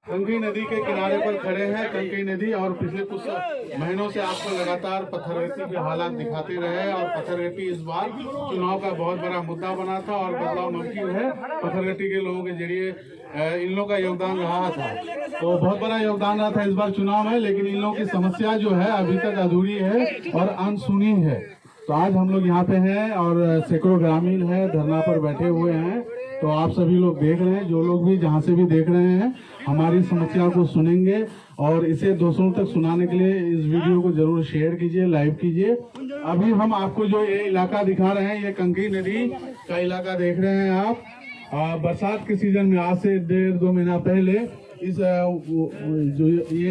कंकई नदी के किनारे पर खड़े हैं। कंकई नदी और पिछले कुछ महीनों से आपको लगातार पत्थरगट्टी के हालात दिखाते रहे और पत्थरगट्टी इस बार चुनाव का बहुत बड़ा मुद्दा बना था और बदलाव मुमकिन है पत्थरगट्टी के लोगों के जरिए इन लोगों का योगदान रहा था। तो बहुत बड़ा योगदान रहा था इस बार चुनाव में, लेकिन इन लोगों की समस्या जो है अभी तक अधूरी है और अनसुनी है। तो आज हम लोग यहाँ पे हैं और सैकड़ों ग्रामीण है धरना पर बैठे हुए हैं। तो आप सभी लोग देख रहे हैं, जो लोग भी जहाँ से भी देख रहे हैं हमारी समस्या को सुनेंगे और इसे दूसरों तक सुनाने के लिए इस वीडियो को जरूर शेयर कीजिए, लाइव कीजिए। अभी हम आपको जो ये इलाका दिखा रहे हैं, ये कंकई नदी का इलाका देख रहे हैं आप। बरसात के सीजन में आज से 1.5-2 महीना पहले इस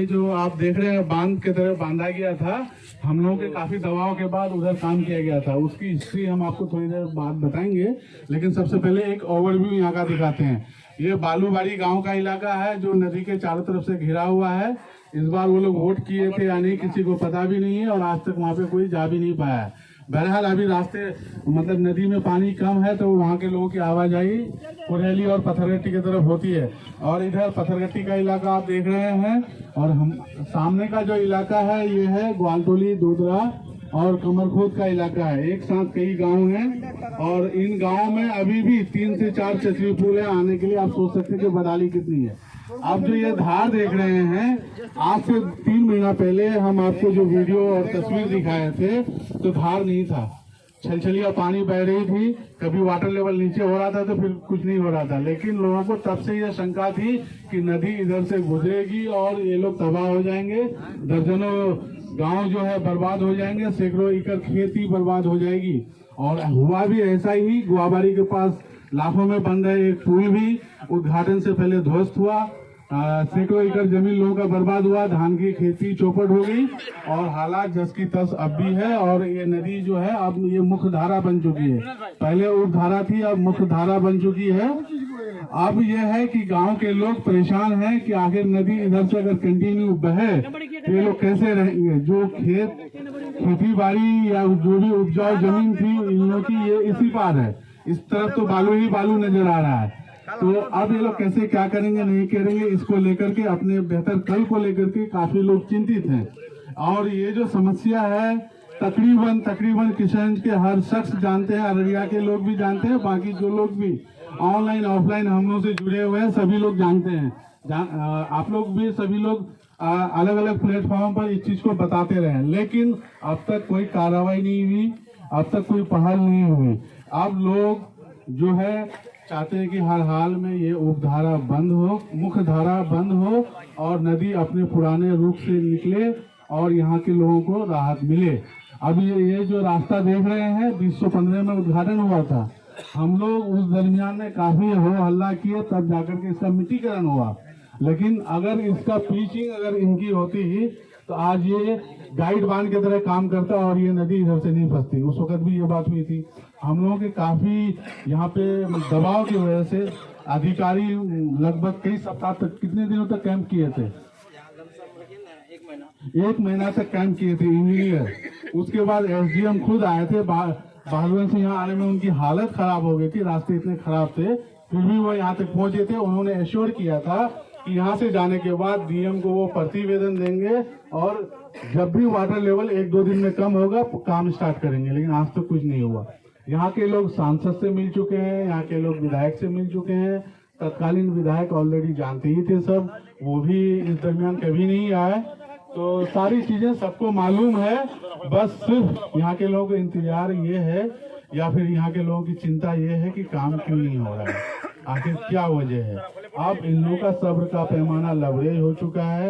जो आप देख रहे हैं बांध की तरह बांधा गया था। हम लोगों के काफी दबाव के बाद उधर काम किया गया था, उसकी हिस्ट्री हम आपको थोड़ी देर बाद बताएंगे। लेकिन सबसे पहले एक ओवरव्यू यहाँ का दिखाते हैं। ये बालूबाड़ी गांव का इलाका है जो नदी के चारों तरफ से घिरा हुआ है। इस बार वो लोग वोट किए थे या नहीं किसी को पता भी नहीं है और आज तक वहाँ पे कोई जा भी नहीं पाया है। बहरहाल अभी रास्ते मतलब नदी में पानी कम है तो वहाँ के लोगों की आवाजाही कुरैली और पत्थरगट्टी की तरफ होती है। और इधर पत्थरगट्टी का इलाका आप देख रहे हैं और हम सामने का जो इलाका है ये है ग्वालटोली, दोदरा और कमरखोद का इलाका है। एक साथ कई गांव हैं और इन गांवों में अभी भी 3 से 4 चचरी पुल है। आने के लिए आप सोच सकते हैं कि बदाली कितनी है। आप जो ये धार देख रहे हैं, आज से 3 महीना पहले हम आपको जो वीडियो और तस्वीर दिखाए थे तो धार नहीं था, छलछलिया पानी बह रही थी। कभी वाटर लेवल नीचे हो रहा था तो फिर कुछ नहीं हो रहा था। लेकिन लोगों को तब से यह शंका थी कि नदी इधर से गुजरेगी और ये लोग तबाह हो जाएंगे, दर्जनों गांव जो है बर्बाद हो जाएंगे, सैकड़ों एकड़ खेती बर्बाद हो जाएगी। और हुआ भी ऐसा ही। गुआबाड़ी के पास लाखों में बन रहे एक पुल भी उद्घाटन से पहले ध्वस्त हुआ। सैकड़ों एकड़ जमीन लोगों का बर्बाद हुआ, धान की खेती चौपट हो गई और हालात जस की तस अब भी है। और ये नदी जो है अब ये मुख्य धारा बन चुकी है। पहले उप धारा थी, अब मुख्य धारा बन चुकी है। अब यह है कि गांव के लोग परेशान हैं कि आखिर नदी इधर से अगर कंटिन्यू बहे तो ये लोग कैसे रहेंगे। जो खेती बाड़ी या जो भी उपजाऊ जमीन थी इन लोगों की ये इसी पार है, इस तरफ तो बालू ही बालू नजर आ रहा है। तो अब ये लोग कैसे क्या करेंगे नहीं करेंगे, इसको लेकर के अपने बेहतर कल को लेकर के काफी लोग चिंतित हैं। और ये जो समस्या है तकरीबन किशनगंज के हर शख्स जानते हैं, अररिया के लोग भी जानते हैं, बाकी जो लोग भी ऑनलाइन ऑफलाइन हम लोग से जुड़े हुए हैं सभी लोग जानते हैं। आप लोग भी सभी लोग अलग अलग प्लेटफॉर्म पर इस चीज को बताते रहे, लेकिन अब तक कोई कार्रवाई नहीं हुई, अब तक कोई पहल नहीं हुई। अब लोग जो है चाहते हैं कि हर हाल में ये उपधारा बंद हो, मुख्य धारा बंद हो और नदी अपने पुराने रूप से निकले और यहाँ के लोगों को राहत मिले। अब ये जो रास्ता देख रहे हैं 2015 में उद्घाटन हुआ था। हम लोग उस दरमियान में काफी हो हल्ला किए, तब जाकर के इसका मिट्टीकरण हुआ। लेकिन अगर इसका पिचिंग अगर इनकी होती ही तो आज ये गाइड बांध की तरह काम करता और ये नदी इधर से नहीं फंसती। उस वक्त भी ये बात हुई थी। हम लोगों के काफी यहाँ पे दबाव की वजह से अधिकारी लगभग कई सप्ताह तक, कितने दिनों तक कैंप किए थे? 1 महीना तक कैंप किए थे इंजीनियर। उसके बाद SDM खुद आए थे। बहलवन से यहाँ आने में उनकी हालत खराब हो गई थी, रास्ते इतने खराब थे, फिर भी वो यहाँ तक पहुंचे थे। उन्होंने एश्योर किया था कि यहाँ से जाने के बाद DM को वो प्रतिवेदन देंगे और जब भी वाटर लेवल 1-2 दिन में कम होगा काम स्टार्ट करेंगे। लेकिन आज तक कुछ नहीं हुआ। यहाँ के लोग सांसद से मिल चुके हैं, यहाँ के लोग विधायक से मिल चुके हैं। तत्कालीन विधायक ऑलरेडी जानते ही थे सब, वो भी इस दरमियान कभी नहीं आए। तो सारी चीजें सबको मालूम है, बस सिर्फ यहाँ के लोगों को इंतजार ये है या फिर यहाँ के लोगों की चिंता ये है कि काम क्यों नहीं हो रहा है, आखिर क्या वजह है। अब इन लोगों का सब्र का पैमाना लबरेज हो चुका है।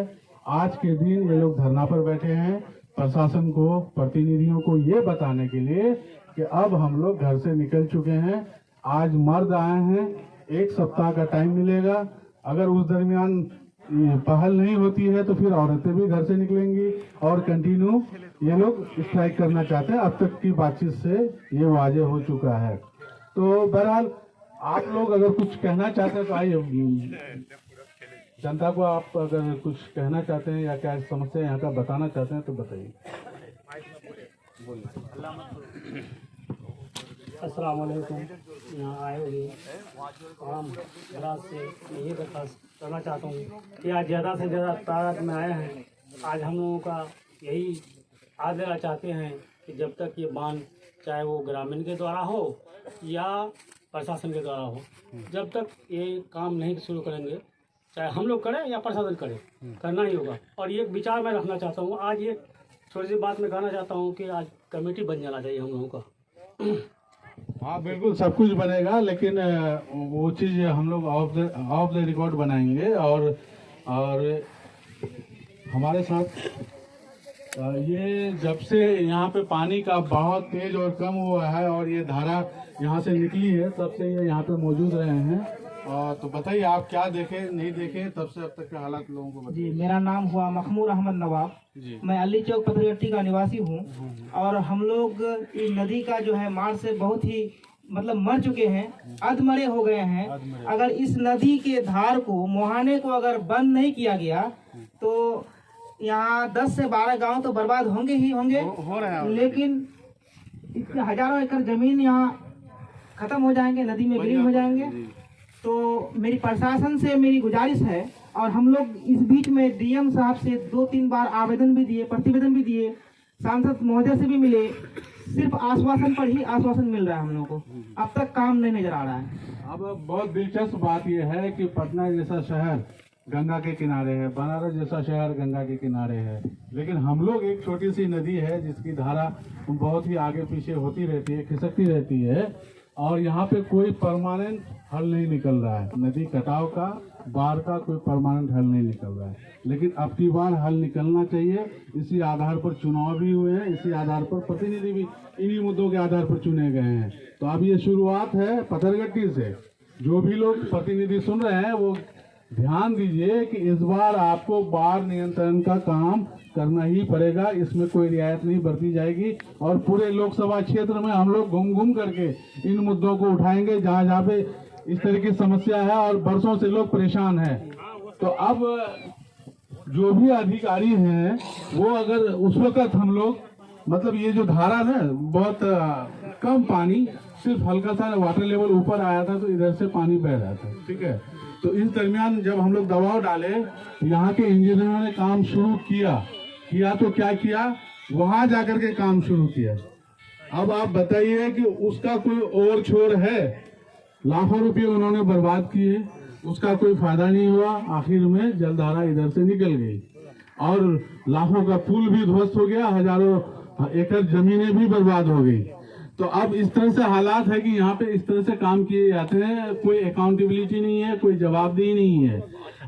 आज के दिन ये लोग धरना पर बैठे हैं प्रशासन को, प्रतिनिधियों को ये बताने के लिए कि अब हम लोग घर से निकल चुके हैं। आज मर्द आए हैं, 1 सप्ताह का टाइम मिलेगा। अगर उस दरमियान पहल नहीं होती है तो फिर औरतें भी घर से निकलेंगी और कंटिन्यू ये लोग स्ट्राइक करना चाहते हैं। अब तक की बातचीत से ये वाजे हो चुका है। तो बहरहाल आप लोग अगर कुछ कहना चाहते हैं तो आइए, जनता को आप अगर कुछ कहना चाहते हैं या क्या समस्या यहाँ का बताना चाहते हैं तो बताइए। अस्सलाम वालेकुम। यहाँ आए हुए आम रात से मैं ये दरख्वास्त करना चाहता हूँ कि आज ज़्यादा से ज़्यादा तादाद में आए हैं। आज हम लोगों का यही आग्रह देना चाहते हैं कि जब तक ये बांध चाहे वो ग्रामीण के द्वारा हो या प्रशासन के द्वारा हो, जब तक ये काम नहीं शुरू करेंगे, चाहे हम लोग करें या प्रशासन करे, करना ही होगा। और ये विचार मैं रखना चाहता हूँ। आज ये थोड़ी सी बात मैं कहना चाहता हूँ कि आज कमेटी बन जाना चाहिए हम लोगों का। हाँ बिल्कुल, सब कुछ बनेगा, लेकिन वो चीज़ हम लोग ऑफ द रिकॉर्ड बनाएंगे। और हमारे साथ ये जब से यहाँ पे पानी का बहुत तेज और कम हुआ है और ये धारा यहाँ से निकली है, तब से ये यहाँ पे मौजूद रहे हैं। तो बताइए आप क्या देखे नहीं देखे तब से अब तक के हालात लोगों को बताइए। जी, मेरा नाम हुआ मखमूर अहमद नवाब। मैं अली चौक पथरगट्टी का निवासी हूँ। और हम लोग इस नदी का जो है मार से बहुत ही मतलब मर चुके हैं, अधमरे हो गए हैं। अगर इस नदी के धार को मुहाने को अगर बंद नहीं किया गया तो यहाँ 10 से 12 गांव तो बर्बाद होंगे ही होंगे, हो रहे हैं। लेकिन इतने हजारों एकड़ जमीन यहाँ खत्म हो जाएंगे, नदी में विलीन हो जाएंगे। तो मेरी प्रशासन से मेरी गुजारिश है, और हम लोग इस बीच में डीएम साहब से 2-3 बार आवेदन भी दिए, प्रतिवेदन भी दिए, सांसद महोदय से भी मिले, सिर्फ आश्वासन पर ही आश्वासन मिल रहा है हम लोगों को। अब तक काम नहीं नजर आ रहा है। अब बहुत दिलचस्प बात यह है कि पटना जैसा शहर गंगा के किनारे है, बनारस जैसा शहर गंगा के किनारे है, लेकिन हम लोग एक छोटी सी नदी है जिसकी धारा बहुत ही आगे पीछे होती रहती है, खिसकती रहती है, और यहाँ पे कोई परमानेंट हल नहीं निकल रहा है। नदी कटाव का, बाढ़ का कोई परमानेंट हल नहीं निकल रहा है, लेकिन अब की बार हल निकलना चाहिए। इसी आधार पर चुनाव भी हुए हैं, इसी आधार पर प्रतिनिधि भी इन्हीं मुद्दों के आधार पर चुने गए हैं। तो अब ये शुरुआत है पथरगट्टी से। जो भी लोग प्रतिनिधि सुन रहे हैं वो ध्यान दीजिए कि इस बार आपको बाढ़ नियंत्रण का काम करना ही पड़ेगा, इसमें कोई रियायत नहीं बरती जाएगी। और पूरे लोकसभा क्षेत्र में हम लोग घूम घूम करके इन मुद्दों को उठाएंगे जहाँ जहाँ पे इस तरह की समस्या है और बरसों से लोग परेशान हैं। तो अब जो भी अधिकारी हैं वो अगर उस वक्त हम लोग मतलब ये जो धारा ना बहुत कम पानी, सिर्फ हल्का सा वाटर लेवल ऊपर आया था तो इधर से पानी बह रहा था, ठीक है। तो इस दरमियान जब हम लोग दबाव डाले, यहाँ के इंजीनियरों ने काम शुरू किया तो क्या किया, वहां जाकर के काम शुरू किया। अब आप बताइए कि उसका कोई और छोर है? लाखों रुपए उन्होंने बर्बाद किए, उसका कोई फायदा नहीं हुआ। आखिर में जलधारा इधर से निकल गई और लाखों का पुल भी ध्वस्त हो गया, हजारों एकड़ जमीनें भी बर्बाद हो गई। तो अब इस तरह से हालात है कि यहाँ पे इस तरह से काम किए जाते हैं, कोई अकाउंटेबिलिटी नहीं है, कोई जवाबदेही नहीं है।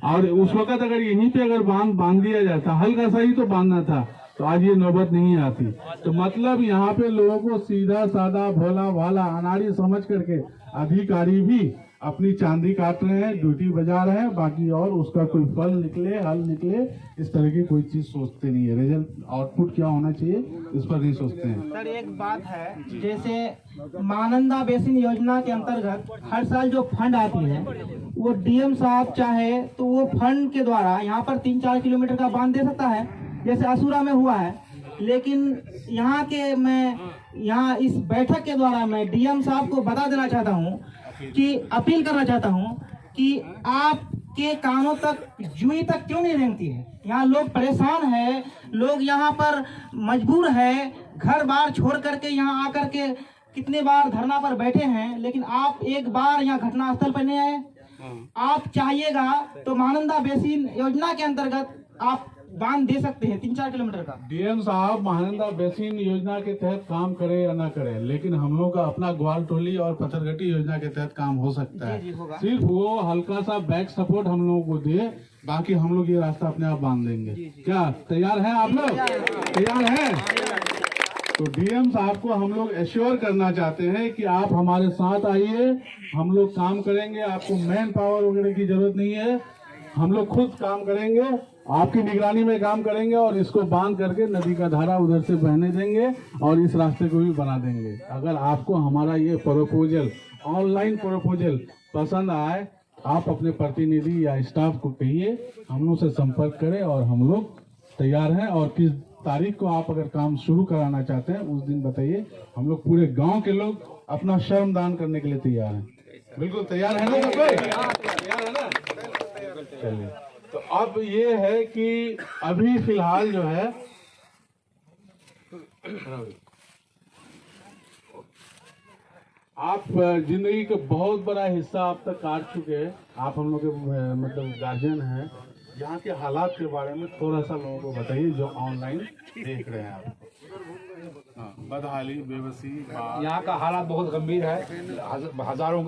और उस वक्त अगर यहीं पे अगर बांध दिया जाता, हल्का सा ही तो बांधना था, तो आज ये नौबत नहीं आती। तो मतलब यहाँ पे लोगों को सीधा साधा भोला भाला अनाड़ी समझ करके अधिकारी भी अपनी चांदी काट रहे हैं, ड्यूटी बजा रहे हैं, बाकी और उसका कोई फल निकले, हल निकले, इस तरह की कोई चीज सोचते नहीं है। रिजल्ट आउटपुट क्या होना चाहिए इस पर नहीं सोचते हैं। सर एक बात है, जैसे महानंदा बेसिन योजना के अंतर्गत हर साल जो फंड आती है वो डीएम साहब चाहे तो वो फंड के द्वारा यहाँ पर 3-4 किलोमीटर का बांध दे सकता है, जैसे असुरा में हुआ है। लेकिन यहाँ इस बैठक के द्वारा मैं डीएम साहब को बता देना चाहता हूँ कि अपील करना चाहता हूँ कि आपके कानों तक जुई तक क्यों नहीं रेंगती है। यहाँ लोग परेशान है, लोग यहाँ पर मजबूर है, घर बार छोड़ करके यहाँ आकर के कितने बार धरना पर बैठे हैं, लेकिन आप एक बार यहाँ घटनास्थल पर नहीं आए। आप चाहिएगा तो महानंदा बेसिन योजना के अंतर्गत आप बांध दे सकते हैं 3-4 किलोमीटर का। डीएम साहब महानंदा बेसिन योजना के तहत काम करे या ना करे, लेकिन हम लोग का अपना ग्वाल टोली और पथरगट्टी योजना के तहत काम हो सकता है। सिर्फ वो हल्का सा बैक सपोर्ट हम लोगों को दिए, बाकी हम लोग ये रास्ता अपने आप बांध देंगे। क्या तैयार है आप लोग? तैयार है? तो डीएम साहब को हम लोग एश्योर करना चाहते हैं कि आप हमारे साथ आइए, हम लोग काम करेंगे, आपको मैन पावर वगैरह की जरूरत नहीं है, हम लोग खुद काम करेंगे, आपकी निगरानी में काम करेंगे और इसको बांध करके नदी का धारा उधर से बहने देंगे और इस रास्ते को भी बना देंगे। अगर आपको हमारा ये प्रपोजल, ऑनलाइन प्रपोजल पसंद आए, आप अपने प्रतिनिधि या स्टाफ को कहिए, हम लोग से संपर्क करें और हम लोग तैयार हैं। और किस तारीख को आप अगर काम शुरू कराना चाहते हैं उस दिन बताइए, हम लोग पूरे गांव के लोग अपना श्रम दान करने के लिए तैयार हैं। बिल्कुल तैयार है ना सब कोई? तैयार है ना? चलिए, तो अब ये है कि अभी फिलहाल जो है आप जिंदगी का बहुत बड़ा हिस्सा आप तक काट चुके हैं। आप हम लोग के मतलब गार्जियन हैं। यहाँ के हालात के बारे में थोड़ा सा लोगों को बताइए जो ऑनलाइन देख रहे हैं आप। हाँ, बदहाली, बेबसी, यहाँ का हालात बहुत गंभीर है। हजारों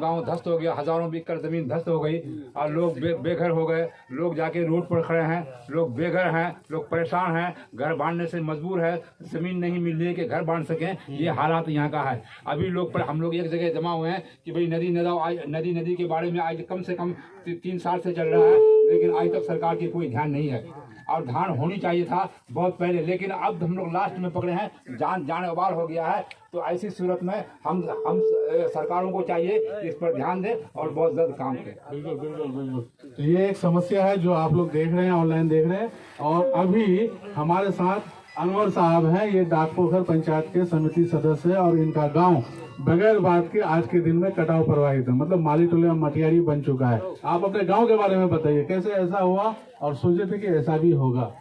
गांव ध्वस्त हो गया, हजारों बीघा जमीन ध्वस्त हो गई और लोग बेघर हो गए। लोग जाके रोड पर खड़े हैं, लोग बेघर हैं, लोग परेशान हैं, घर बांधने से मजबूर है, जमीन नहीं मिलने के घर बांध सकें। ये हालात यहाँ का है। अभी हम लोग एक जगह जमा हुए हैं कि भाई नदी के बारे में आज कम से कम 3 साल से चल रहा है, लेकिन आज तक सरकार की कोई ध्यान नहीं है। और ध्यान होनी चाहिए था बहुत पहले, लेकिन अब हम लोग लास्ट में पकड़े हैं, जान उबाल हो गया है। तो ऐसी सूरत में हम सरकारों को चाहिए कि इस पर ध्यान दें और बहुत जल्द काम करें। बिल्कुल बिल्कुल बिल्कुल। तो ये एक समस्या है जो आप लोग देख रहे हैं, ऑनलाइन देख रहे हैं। और अभी हमारे साथ अनवर साहब हैं, ये डाकपोखर पंचायत के समिति सदस्य है और इनका गांव बगैर बात के आज के दिन में कटाव प्रभावित है, मतलब माली टोले में मटियारी बन चुका है। आप अपने गांव के बारे में बताइए, कैसे ऐसा हुआ और सोचे थे कि ऐसा भी होगा?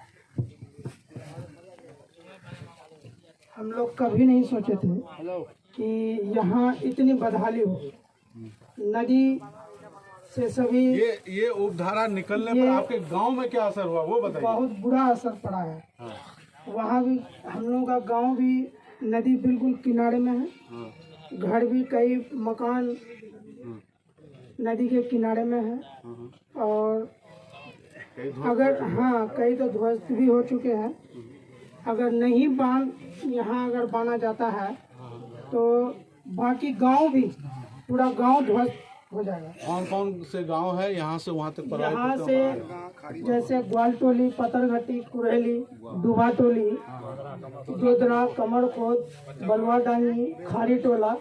हम लोग कभी नहीं सोचे थे कि यहाँ इतनी बदहाली हो। नदी से सभी ये उपधारा निकलने पर आपके गांव में क्या असर हुआ वो बताइए। बहुत बुरा असर पड़ा है। वहाँ भी हम लोगों का गांव भी नदी बिल्कुल किनारे में है। घर भी कई मकान नदी के किनारे में है और अगर कई तो ध्वस्त भी हो चुके हैं। अगर नहीं यहाँ अगर बांधा जाता है तो बाकी गांव भी पूरा गांव ध्वस्त हो जाएगा। कौन कौन से गांव है यहाँ से वहाँ तक? यहाँ से जैसे ग्वालटोली, पतरघट्टी, कुरेली, डुबा टोली, दोदरा, कमरखोद, बलवा डांगी, खारी टोला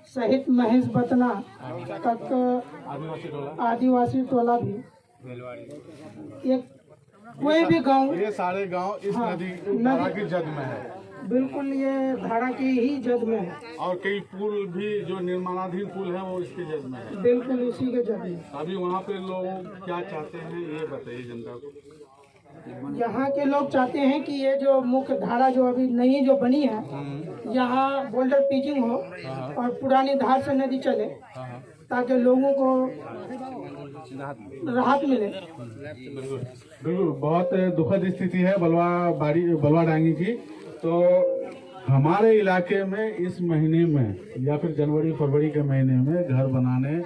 सहित महेश बतना तक आदिवासी टोला भी। एक कोई भी गांव, ये सारे गांव इस नदी की जद में है। बिल्कुल ये धारा की ही जद में है। और कई पुल भी जो निर्माणाधीन पुल है वो इसके जद में है। बिल्कुल इसी के जद में। अभी वहाँ पे लोग क्या चाहते हैं ये बताइए जनता को। यहाँ के लोग चाहते हैं कि ये जो मुख्य धारा जो अभी नई जो बनी है, यहाँ बोल्डर पिचिंग हो और पुरानी धार से नदी चले ताकि लोगों को राहत मिले। बिल्कुल बहुत दुखद स्थिति है बलवा डांगी की। तो हमारे इलाके में इस महीने में या फिर जनवरी फरवरी के महीने में घर बनाने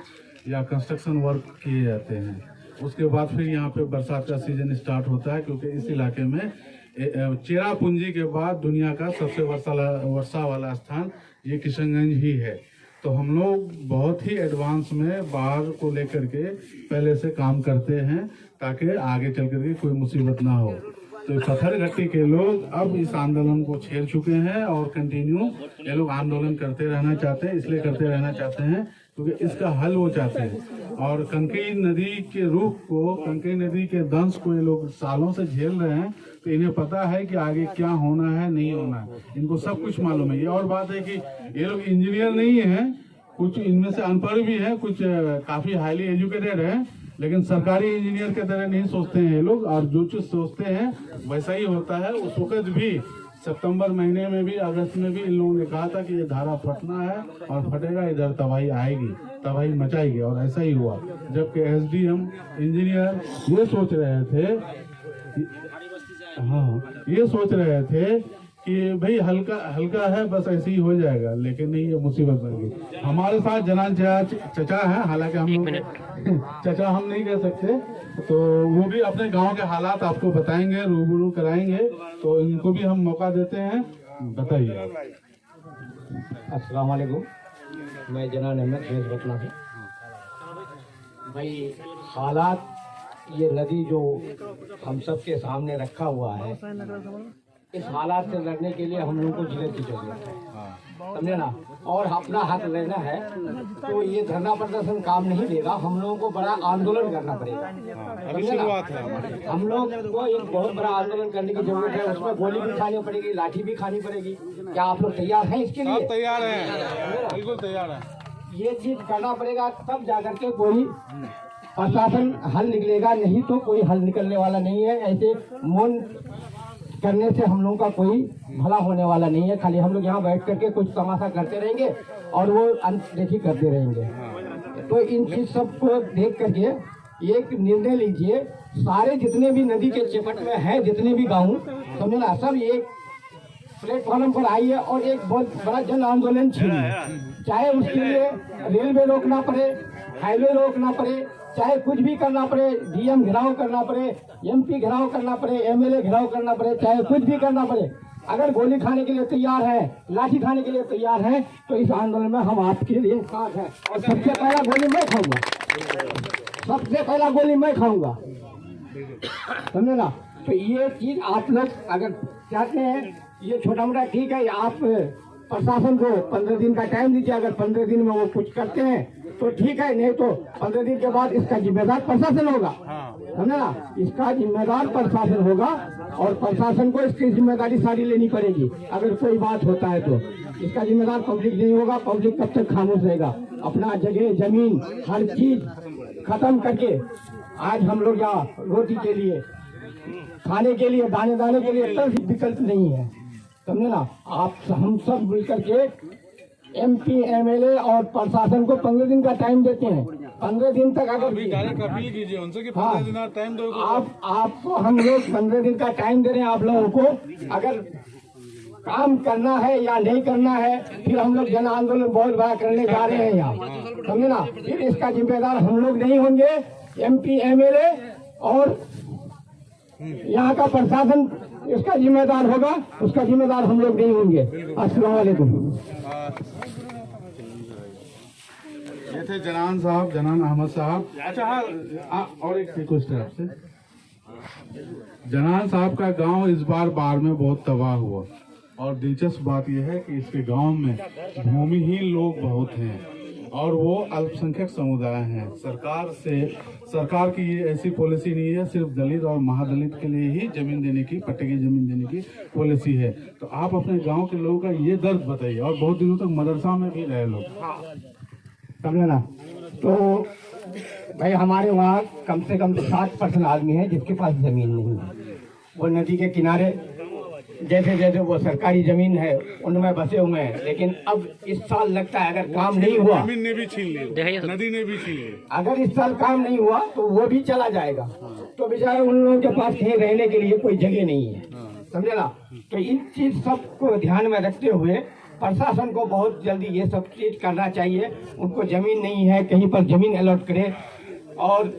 या कंस्ट्रक्शन वर्क किए जाते हैं। उसके बाद फिर यहाँ पे बरसात का सीजन स्टार्ट होता है, क्योंकि इस इलाके में चेरापूंजी के बाद दुनिया का सबसे वर्षा वाला स्थान ये किशनगंज ही है। तो हम लोग बहुत ही एडवांस में बाढ़ को लेकर के पहले से काम करते हैं ताकि आगे चल करके कोई मुसीबत ना हो। तो पत्थरघट्टी के लोग अब इस आंदोलन को छेड़ चुके हैं और कंटिन्यू ये लोग आंदोलन करते रहना चाहते हैं। इसलिए करते रहना चाहते हैं क्योंकि इसका हल वो चाहते हैं। और कंकई नदी के रुख को, कंकई नदी के दंश को ये लोग सालों से झेल रहे हैं। तो इन्हें पता है कि आगे क्या होना है, नहीं होना है, इनको सब कुछ मालूम है। ये और बात है कि ये लोग इंजीनियर नहीं है, कुछ इनमें से अनपढ़ भी है, कुछ काफी हाईली एजुकेटेड है, लेकिन सरकारी इंजीनियर के तरह नहीं सोचते हैं ये लोग। और जो चीज सोचते हैं वैसा ही होता है। उस वक्त भी सितंबर महीने में भी, अगस्त में भी इन लोगों ने कहा था कि ये धारा फटना है और फटेगा, इधर तबाही आएगी, तबाही मचाएगी, और ऐसा ही हुआ। जबकि एसडीएम इंजीनियर ये सोच रहे थे, ये सोच रहे थे कि भाई हल्का हल्का है, बस ऐसे ही हो जाएगा, लेकिन नहीं, ये मुसीबत बन गई। हमारे साथ जनान चचा है, हालांकि हम लोग चचा हम नहीं कह सकते, तो वो भी अपने गांव के हालात आपको बताएंगे, रूबरू कराएंगे। तो इनको भी हम मौका देते हैं, बताइए आप। अस्सलाम वालेकुम, मैं जनान अहमद महेश बतना से। भाई हालात, ये नदी जो हम सब के सामने रखा हुआ है, इस हालात से लड़ने के लिए हम लोगों को जिले की जरूरत है, समझे ना। और अपना हक लेना है तो ये धरना प्रदर्शन काम नहीं देगा, हम लोगों को बड़ा आंदोलन करना पड़ेगा, समझे ना। हम लोग को एक बहुत बड़ा आंदोलन करने की जरूरत है, उसमें गोली भी खानी पड़ेगी, लाठी भी खानी पड़ेगी। क्या आप लोग तैयार हैं इसके लिए? तैयार हैं, बिल्कुल तैयार है। ये चीज करना पड़ेगा, तब जाकर के कोई प्रशासन हल निकलेगा, नहीं तो कोई हल निकलने वाला नहीं है। ऐसे मौन करने से हम लोगों का कोई भला होने वाला नहीं है। खाली हम लोग यहाँ बैठ करके कुछ तमाशा करते रहेंगे और वो अनदेखी करते रहेंगे। तो इन चीज सबको देख करके एक निर्णय लीजिए, सारे जितने भी नदी के चपेट में है, जितने भी गाँव, समझे ना, सब एक प्लेटफॉर्म पर आइए और एक बहुत बड़ा जन आंदोलन छेड़िए। चाहे उसके लिए रेलवे रोकना पड़े, हाईवे रोकना पड़े, चाहे कुछ भी करना पड़े, डीएम घेराव करना पड़े, एमपी घेराव करना पड़े, एमएलए घेराव करना पड़े, चाहे कुछ भी करना पड़े। अगर गोली खाने के लिए तैयार है, लाठी खाने के लिए तैयार है, तो इस आंदोलन में हम आपके लिए साथ हैं। और सबसे पहला गोली मैं खाऊंगा, सबसे पहला गोली मैं खाऊंगा, समझे ना। तो ये चीज आप लोग अगर चाहते हैं, ये छोटा मोटा ठीक है, आप प्रशासन को 15 दिन का टाइम दीजिए। अगर 15 दिन में वो कुछ करते हैं तो ठीक है, नहीं तो 15 दिन के बाद इसका जिम्मेदार प्रशासन होगा, समझे ना। इसका जिम्मेदार प्रशासन होगा और प्रशासन को इसकी जिम्मेदारी सारी लेनी पड़ेगी। अगर कोई बात होता है तो इसका जिम्मेदार पब्लिक नहीं होगा। पब्लिक कब तक खामोश रहेगा? अपना जगह जमीन हर चीज खत्म करके आज हम लोग यहाँ रोटी के लिए, खाने के लिए, दाने दाने के लिए कोई विकल्प नहीं है, समझे ना। आप हम सब मिलकर के एमपी एमएलए और प्रशासन को 15 दिन का टाइम देते हैं। 15 दिन तक अगर डायरेक्ट अपील कीजिए उनसे कि 15 दिन और टाइम दो। आपको हम लोग 15 दिन का टाइम दे रहे हैं आप लोगों को। अगर काम करना है या नहीं करना है, फिर हम लोग जन आंदोलन बहुत बड़ा करने जा रहे हैं यहाँ, समझे ना। फिर इसका जिम्मेदार हम लोग नहीं होंगे, एमपी एमएलए और यहाँ का प्रशासन इसका जिम्मेदार होगा, उसका जिम्मेदार हम लोग नहीं होंगे। अस्सलाम वालेकुम। ये थे जनान साहब, जनान अहमद साहब। अच्छा हाँ, और एक रिक्वेस्ट है आपसे। जनान साहब का गांव इस बार बाढ़ में बहुत तबाह हुआ और दिलचस्प बात यह है कि इसके गांव में भूमिहीन लोग बहुत हैं और वो अल्पसंख्यक समुदाय हैं। सरकार की ये ऐसी पॉलिसी नहीं है, सिर्फ दलित और महादलित के लिए ही जमीन देने की, पट्टे की जमीन देने की पॉलिसी है। तो आप अपने गांव के लोगों का ये दर्द बताइए। और बहुत दिनों तक मदरसा में भी रहे लोग, समझे ना। तो भाई हमारे वहाँ कम से कम 60% आदमी है जिसके पास जमीन नहीं है। वो नदी के किनारे जैसे जैसे वो सरकारी जमीन है उनमें बसे हुए हैं, लेकिन अब इस साल लगता है अगर काम नहीं हुआ, जमीन ने भी छीन ली, नदी ने भी छीन ली, अगर इस साल काम नहीं हुआ तो वो भी चला जाएगा। तो बेचारे उन लोगों के पास कहीं रहने के लिए कोई जगह नहीं है, समझे ना। तो इन चीज सबको ध्यान में रखते हुए प्रशासन को बहुत जल्दी ये सब चीज करना चाहिए। उनको जमीन नहीं है, कहीं पर जमीन अलॉट करे और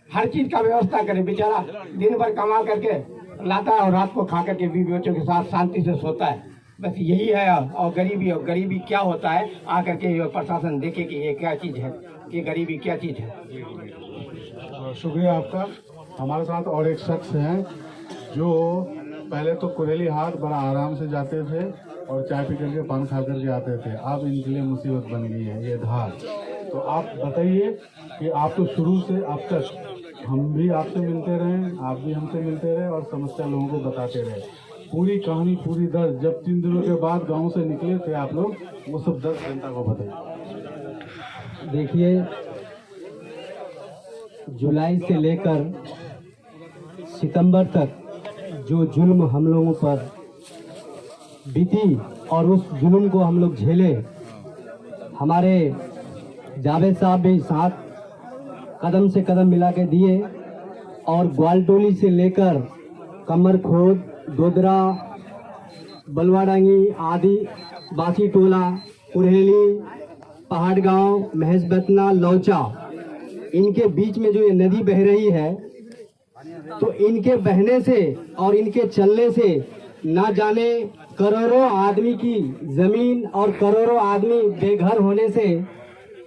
हर चीज का व्यवस्था करे। बेचारा दिन भर कमा करके लाता है और रात को खा करके बीवी बच्चों के साथ शांति से सोता है, बस यही है। और गरीबी क्या होता है, आकर के प्रशासन देखे कि ये क्या चीज है, कि गरीबी क्या चीज है। शुक्रिया आपका। हमारे साथ और एक शख्स हैं जो पहले तो कुरेली हाट बड़ा आराम से जाते थे और चाय पी करके पान खा करके आते थे। अब इनके लिए मुसीबत बन गई है ये धार। तो आप बताइए कि आप तो शुरू से अब तक हम भी आपसे मिलते रहे, आप भी हमसे मिलते रहे और समस्या लोगों को बताते रहे। पूरी कहानी, पूरी दर्द जब 3 दिनों के बाद गांव से निकले थे आप लोग, वो सब दर्द जनता को बताइए। देखिए, जुलाई से लेकर सितंबर तक जो जुल्म हम लोगों पर बीती और उस जुल्म को हम लोग झेले, हमारे जावेद साहब भी साथ कदम से कदम मिला के दिए और ग्वालटोली से लेकर कमरखोद, दोदरा, बलवाडांगी आदि बासी टोला, कुरहेली, पहाड़ गांव, महेशबतना, लौचा, इनके बीच में जो ये नदी बह रही है, तो इनके बहने से और इनके चलने से ना जाने करोड़ों आदमी की जमीन और करोड़ों आदमी बेघर होने से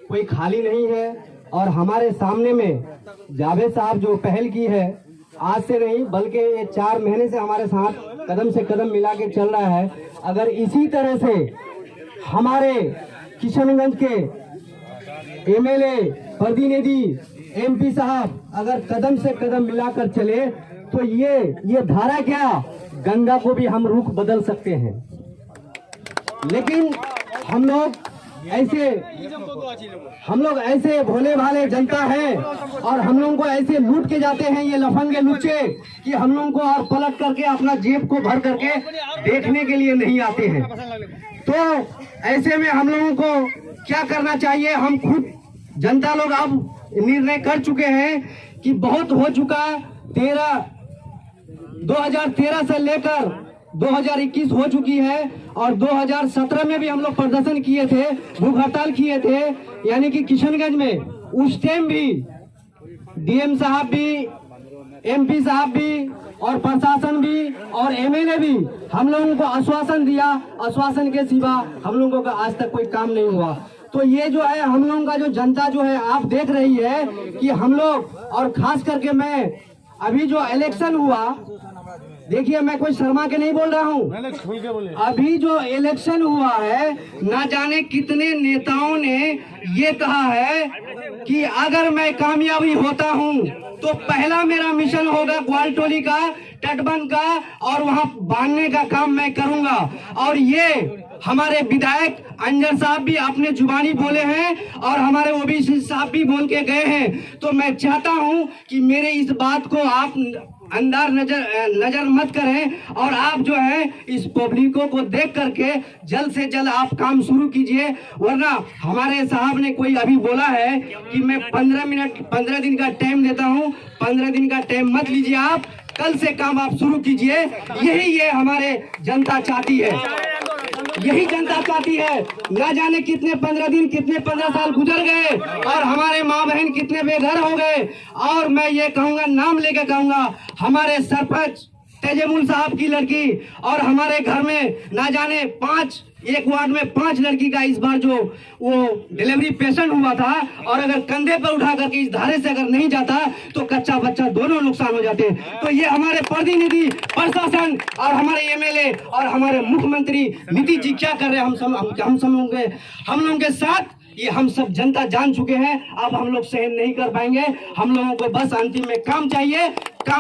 कोई खाली नहीं है। और हमारे सामने में जावेद साहब जो पहल की है, आज से नहीं बल्कि ये 4 महीने से हमारे साथ कदम से कदम मिला के चल रहा है। अगर इसी तरह से हमारे किशनगंज के एमएलए, प्रतिनिधि, एमपी साहब अगर कदम से कदम मिलाकर चले तो ये धारा क्या, गंगा को भी हम रुख बदल सकते हैं। लेकिन हम लोग ऐसे भोले भाले जनता है और हम लोगों को ऐसे लूट के जाते हैं ये लफंगे लुच्चे कि हम लोगों को और पलट करके अपना जेब को भर करके देखने के लिए नहीं आते हैं। तो ऐसे में हम लोगों को क्या करना चाहिए, हम खुद जनता लोग अब निर्णय कर चुके हैं कि बहुत हो चुका। 2013 से लेकर 2021 हो चुकी है और 2017 में भी हम लोग प्रदर्शन किए थे, भूख हड़ताल किए थे, यानी कि किशनगंज में। उस टाइम भी डीएम साहब भी, एमपी साहब भी और प्रशासन भी और एमएलए भी हम लोगों को आश्वासन दिया। आश्वासन के सिवा हम लोगों का आज तक कोई काम नहीं हुआ। तो ये जो है हम लोगों का जो जनता जो है आप देख रही है कि हम लोग, और खास करके मैं अभी जो इलेक्शन हुआ, देखिए मैं कोई शर्मा के नहीं बोल रहा हूँ, अभी जो इलेक्शन हुआ है ना जाने कितने नेताओं ने ये कहा है कि अगर मैं कामयाबी होता हूँ तो पहला मेरा मिशन होगा ग्वालटोली का, तटबंध का और वहाँ बांधने का काम मैं करूंगा। और ये हमारे विधायक अंजर साहब भी अपने जुबानी बोले हैं और हमारे ओबीसी साहब भी बोल के गए हैं। तो मैं चाहता हूं कि मेरे इस बात को आप अंदर नजर मत करें और आप जो है इस पब्लिकों को देख करके जल्द से जल्द आप काम शुरू कीजिए। वरना हमारे साहब ने कोई अभी बोला है कि मैं 15 दिन का टाइम देता हूं, 15 दिन का टाइम मत लीजिए, आप कल से काम आप शुरू कीजिए। यही ये हमारे जनता चाहती है, यही जनता चाहती है। न जाने कितने 15 दिन, कितने 15 साल गुजर गए और हमारे माँ बहन कितने बेघर हो गए। और मैं ये कहूंगा, नाम लेकर कहूंगा, हमारे सरपंच तेजमुल साहब की लड़की और हमारे घर में ना जाने एक वार्ड में 5 लड़की का इस बार जो वो डिलीवरी पेशेंट हुआ था, और अगर कंधे पर उठा करके इस धारे से अगर नहीं जाता तो कच्चा बच्चा दोनों नुकसान हो जाते। तो ये हमारे प्रतिनिधि, प्रशासन और हमारे एमएलए और हमारे मुख्यमंत्री नीतीश जी क्या कर रहे हैं हम लोगों के साथ, ये हम सब जनता जान चुके हैं। अब हम लोग सहन नहीं कर पाएंगे, हम लोगों को बस अंतिम में काम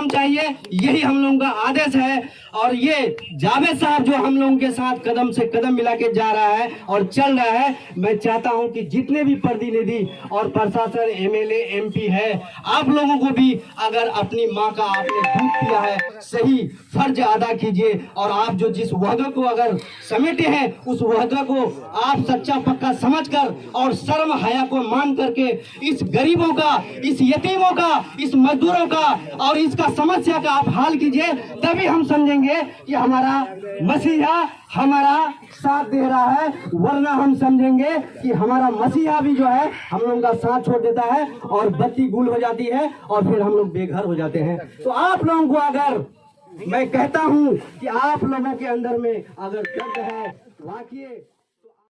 चाहिए, यही हम लोगों का आदेश है। और ये जावेद साहब जो हम लोगों के साथ कदम से कदम मिला के जा रहा है और चल रहा है, मैं चाहता हूं कि जितने भी प्रतिनिधि और प्रशासन, एमएलए, एमपी है, आप लोगों को भी अगर अपनी माँ का आपने दूध पिया है, सही फर्ज अदा कीजिए। और आप जो जिस वहदे को अगर समेटे हैं, उस वहदे को आप सच्चा पक्का समझकर और शर्म हया को मान करके इस गरीबों का, इस यतीमों का, इस मजदूरों का और इसका समस्या का आप हल कीजिए। तभी हम समझेंगे कि हमारा मसीहा हमारा साथ दे रहा है। वरना हम समझेंगे कि हमारा मसीहा भी जो है हम लोगों का साथ छोड़ देता है और बत्ती गुल हो जाती है और फिर हम लोग बेघर हो जाते हैं। तो आप लोगों को अगर मैं कहता हूं कि आप लोगों के अंदर में अगर दर्द है, वाकई